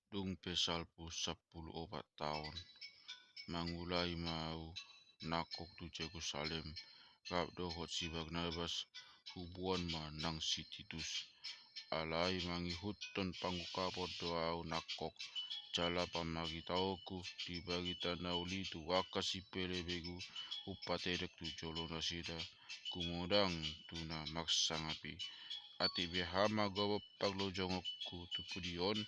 Dung pesalpu 14 tahun, mangulai mau nakok tu Jerusalem, kap dohot si Barnabas hubuan ma nang si Titus, alai mangihuton pangukapot doau nakok, jala pamagitauku di bagita nauli tu waka si pelebegu upatedek tu jolo nasida, kumodang tuna maksangapi. Ati behama gobo paglojongokku tu pudion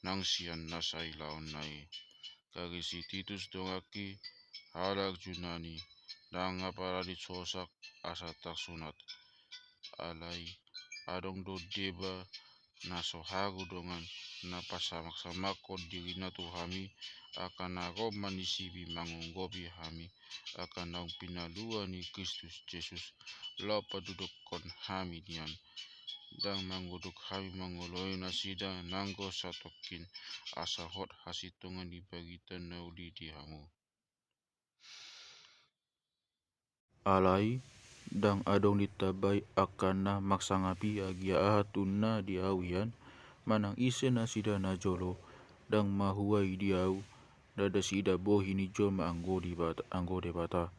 nang sian nasai laon nai. Kagi si Titus dongaki halak junani nang aparadit sosak asa tak sunat. Alai adong do deba na sohagu dongan na pasamak-samakon diri na tu hami akan ako manisibi mangunggobi hami akan naung pinalua ni Kristus Jesus lau padudukon hami dian dang mangguduk hami mangoloi nasida nanggo satokin asa hot hasitungan di bagitan nauli di hamu. Alai dang adong ditabai akana maksangapi agia ahatuna diawian manang ise na sida na jolo dang mahuai diau dada sida bohi ni jol ma anggo de bata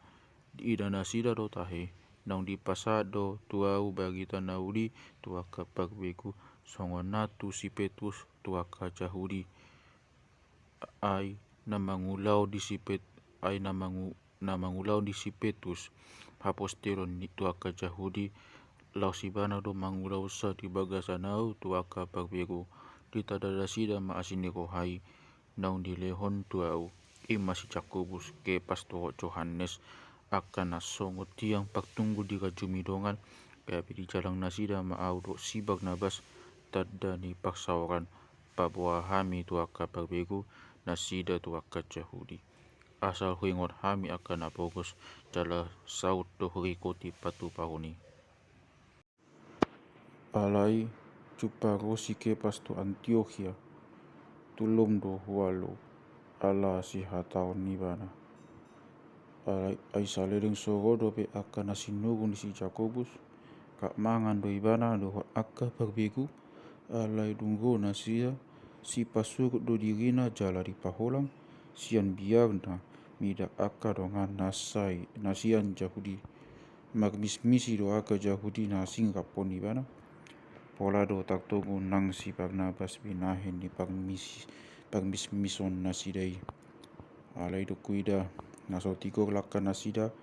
ida na sida do tahe nang di pasado tuau bagita naudi tuaka pagbeku songonatu si Petrus tuaka Jahudi ai na mangulau di sipet ai na mangulau di si Petrus haposteron ni tuaka Jahudi lau si bana do mangulau sa di bagasanau tuaka pagbeku di tadada sida ma asiniko hai naung di lehon tuau ima si Jakobus ke pastor Johannes akan nasongo tiang pagtunggu di kajumidongan kaya di jalang nasida ma audo si Barnabas tada ni paksawaran pabuah hami tuaka pagbeku nasida tuaka Jahudi asal huingot hami akan apogos jala saut do hurikoti patu paroni alai cuparo sike pasto Antiochia tulum do hualo ala si hatao nibana alai ai salering sorodo pe akan asinugun si Jakobus kak mangan do ibana do akka pagbeku alai dunggo nasia si pasur do dirina jala di paholang sian biarna mida akka dongan nasai nasian Jahudi magmismisi do akka Jahudi na singapon ibana pola do taktogu nang si Barnabas binahen di pagmismison nasidai alai do kuida nasotigor laka nasida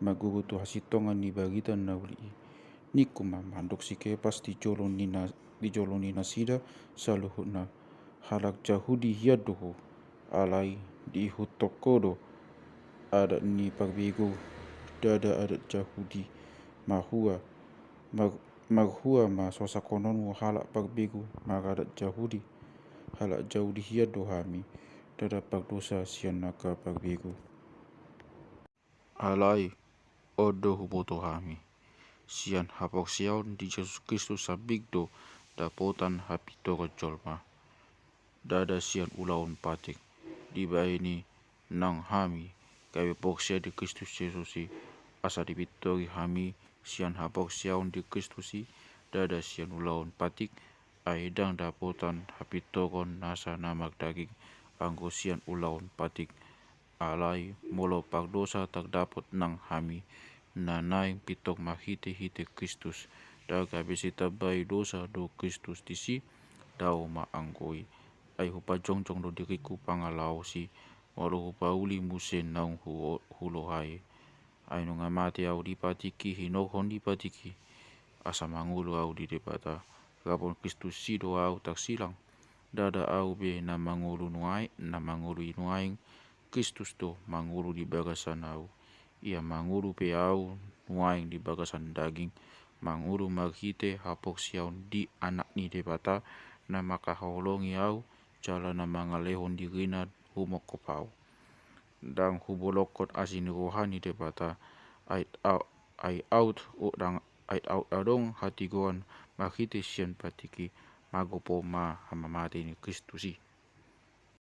maguru tu hasitongan ni bagitan nauli nikuma mandok si kepas di joloni nasida saluhuna halak Jahudi hiadoho alai di hutokodo ada ni pagbego dada adat Jahudi maghua ma sosakonon halak pagbego magadat Jahudi halak Jahudi hiado hami dada pagdosa sian naka pagbego alai odo huboto hami sian hapok siaun di Jesus Kristus sabigdo dapotan hapito jolma dada sian ulaun patik di baini nang hami kabe poksia di Kristus Yesusi asa dipitori hami sian hapok siaun di Kristusi dada sian ulaun patik aedang dapotan hapitoron nasa namak daging anggo sian ulaun patik alai molo pagdosa tak dapot nang hami nanaing pitok mahite-hite Kristus daga besita bai dosa do Kristus disi dao ma anggoi ai hupa jongjong do diriku pangalau si walau hupa uli musen naung hulo hai ai no ngamati au dipatiki hinohon dipatiki asa mangulu au di depata gapon Kristus si do au tak silang dada au be na mangulu inuaing Kristus do mangulu di bagasan au ia manguru pe au nuaing di bagasan daging manguru maghite hapok siaun di anak ni debata na makaholongi au jala na mangalehon dirina humok kopau dang hubolokot asin rohani debata ait out adong hatigoan maghite sian patiki magopo ma hamamate ni Kristusi